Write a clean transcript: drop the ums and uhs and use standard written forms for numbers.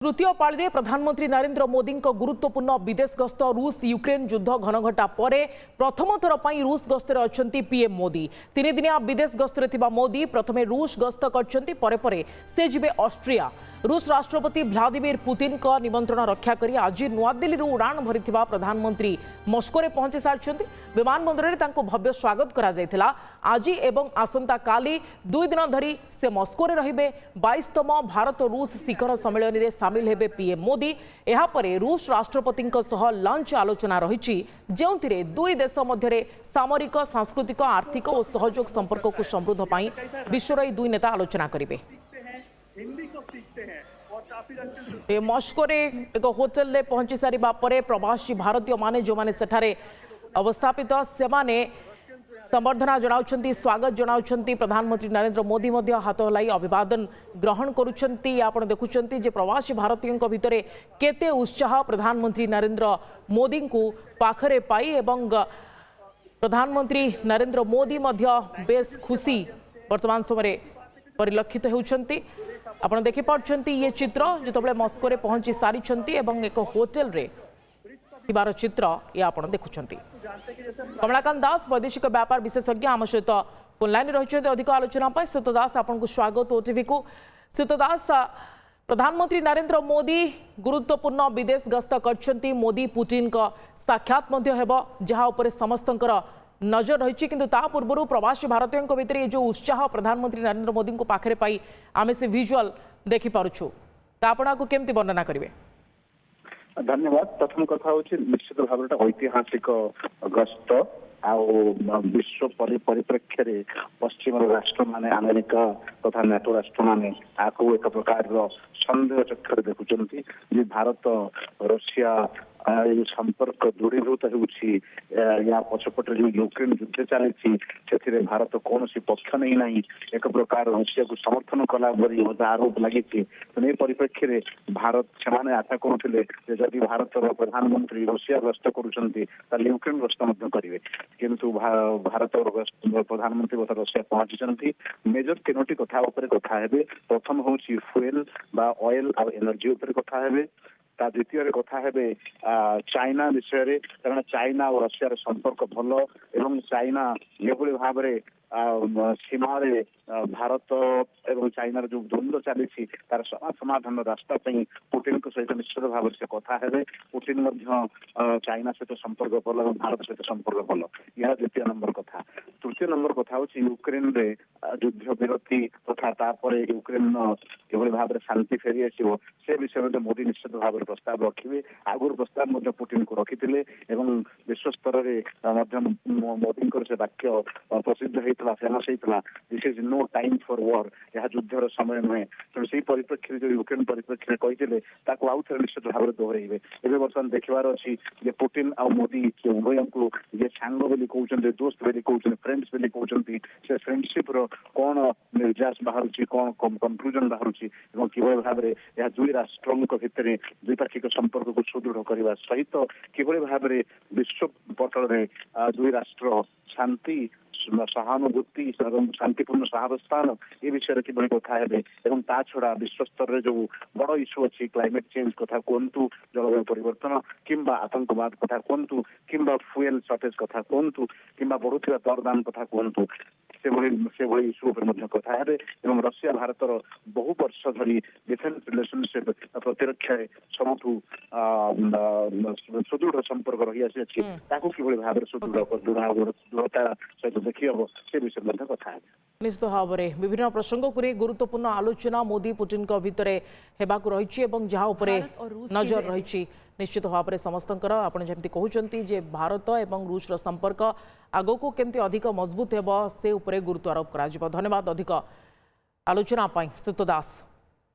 तृतीय पाली प्रधानमंत्री नरेंद्र मोदी गुरुत्वपूर्ण विदेश गस्त रूस यूक्रेन युद्ध घनघटा पर प्रथम थर पर रूस गस्तर अच्छा पीएम मोदी 3 दिनिया विदेश गस्तर मोदी प्रथमे रूस गस्त कर से जीवे ऑस्ट्रिया। रूस राष्ट्रपति व्लादिमीर पुतिन का निमंत्रण रक्षा करी आज नुआदिल्ली उड़ान भरी प्रधानमंत्री मस्को रे पहुंची सारी विमान बंदर में भव्य स्वागत करा जायथिला। आज एवं आसंता काली 2 दिन धरी से मस्को रे रहिबे। 22तम भारत रूस शिखर सम्मेलन में सामिल हेबे पीएम मोदी। एहा परे रूस राष्ट्रपति सह लंच आलोचना रही जो दुई देश मध्य सामरिक सांस्कृतिक आर्थिक और सहयोग संपर्क को समृद्ध पाई विश्वर दुई नेता आलोचना करेंगे। मस्को रे एक होटेल ले पहुंची सारिबा परे प्रवासी भारतीय माने जो माने सेठारे अवस्थापित सेमाने संबर्धना जनाउछंती स्वागत जनाउछंती। प्रधानमंत्री नरेंद्र मोदी मध्य हाथ हलाई अभिवादन ग्रहण करुछंती। आपण देखुछंती जे प्रवासी भारतीयों भितरे केते उत्साह प्रधानमंत्री नरेंद्र मोदी को पाखरे पाई एवं प्रधानमंत्री नरेंद्र मोदी मध्य बेस खुशी वर्तमान समय परिलक्षित होउछंती। आपण देखि पारछंती ये चित्र जेतबले मस्को रे पहुंची सारी छंती एवं एक होटल रे थिबार चित्र ये आपण देखुछंती। कमलाकांत दास वैदेशिक व्यापार विशेषज्ञ आम सहित फोन लाइन रही अधिक आलोचना पर। श्रीत दास आपन को स्वागत ओटीवी को। श्रीत दास प्रधानमंत्री नरेंद्र मोदी गुरुत्वपूर्ण विदेश गस्त करछंती। मोदी पुतिन का साक्षात मध्य हेबो जहा ऊपर समस्तंकर नजर रही किंतु ता पूर्व प्रवासी भारतीयों भितर ये जो उत्साह प्रधानमंत्री नरेंद्र मोदी को पाखरे पाई आमे से विजुअल देखि पारुछु आपना को केमती वर्णना करिवे? धन्यवाद। प्रथम कथा होछि निश्चित भाव ऐतिहासिक गस्त विश्व परिप्रेक्ष्य रे पश्चिम राष्ट्र माने अमेरिका तथा नेटो राष्ट्र माने आको एक प्रकार संदेह चक्षुरे देखुचंती जे भारत रशिया संपर्क दृढ़ीभूत हो पछपटे जो यूक्रेन युद्ध चली भारत कौन पक्ष नहीं ना एक प्रकार रशिया को समर्थन कला आरोप लगी। तो परिप्रेक्षी में भारत से आशा करुले जदि भारत प्रधानमंत्री रशिया गस्त कर यूक्रेन गस्त करेंगे किंतु भारत प्रधानमंत्री रशिया पहुंची मेजर 3टी कथा कथा है। प्रथम हूँ फ्यूएल बा ऑयल और एनर्जी कथा है। द्वितीय कथा है चाइना विषय कारण चाइना और रशिया संपर्क भल एवं चाइना ये भाव सीमा भारत एवं चाइनार जो द्वंद्व चली तार समाधान रास्ता पुतिन सहित निश्चित भाव से कथा है। पुतिन चाइना सहित संपर्क भल और भारत सहित संपर्क भल यह द्वितीय नंबर कथा। तृतीय नंबर कथा हूँ यूक्रेन रे युद्ध विरति तथा यूक्रेन ये भाव शांति फेरी आसो से विषय में मोदी निश्चित भाव प्रस्ताव रखिए। आगुरी प्रस्ताव पुतिन को रखी विश्व स्तर में मोदी से वाक्य प्रसिद्ध होता फेमस होता this is no time for war यह युद्धर समय नुहे। तेणु से परिप्रेक्षी जो यूक्रेन परिप्रेक्षी कहते आउ थे निश्चित भाव में दोहराइबे। एवं बर्तमान देखबार अच्छी पुतिन आ मोदी उभय को ये सांग बोली कहते दोस्त बोली कहते फ्रेंड्स बोली कहते से फ्रेंडशिप कौन निर्यास बाहर कौन कंक्लूजन बाहर कि भाव में यह दुई राष्ट्रों भितर द्विपाक्षिक संपर्क को सुदृढ़ करने सहित कि भाव में विश्व पटल में दुई राष्ट्र शांति सहानुभूति शांतिपूर्ण सहावस्थान ये विषय कि कथा है। ता छड़ा विश्व स्तर में जो बड़ इश्यू अच्छी क्लाइमेट चेंज कथा कहतु जलवायु परिवर्तन किंबा आतंकवाद कथा कहतु किंबा फ्यूएल सर्टेज कथा कहतु किंबा बढ़ुवा दरदाम कथा कहतु से इश्यू कथा है। रशिया भारत बहु वर्ष धरी डिफेन्स रिलेशनशिप प्रतिरक्षा सबुठ सुदृढ़ संपर्क रही आसी कि भाव दृढ़ता सहित देखी हम से विषय कथा है। निश्चित भाव में विभिन्न प्रसंग को गुरुत्वपूर्ण आलोचना मोदी पुतिन भितर हेबाकु रही जहाँ उपरे नजर रही निश्चित भाव में समस्तंकर आपण जमती कहते जे भारत और रूस संपर्क आग को केमती अधिक मजबूत हेब से उपरे गुरुत्व आरोप करा। धन्यवाद अधिक आलोचना श्रीत दास।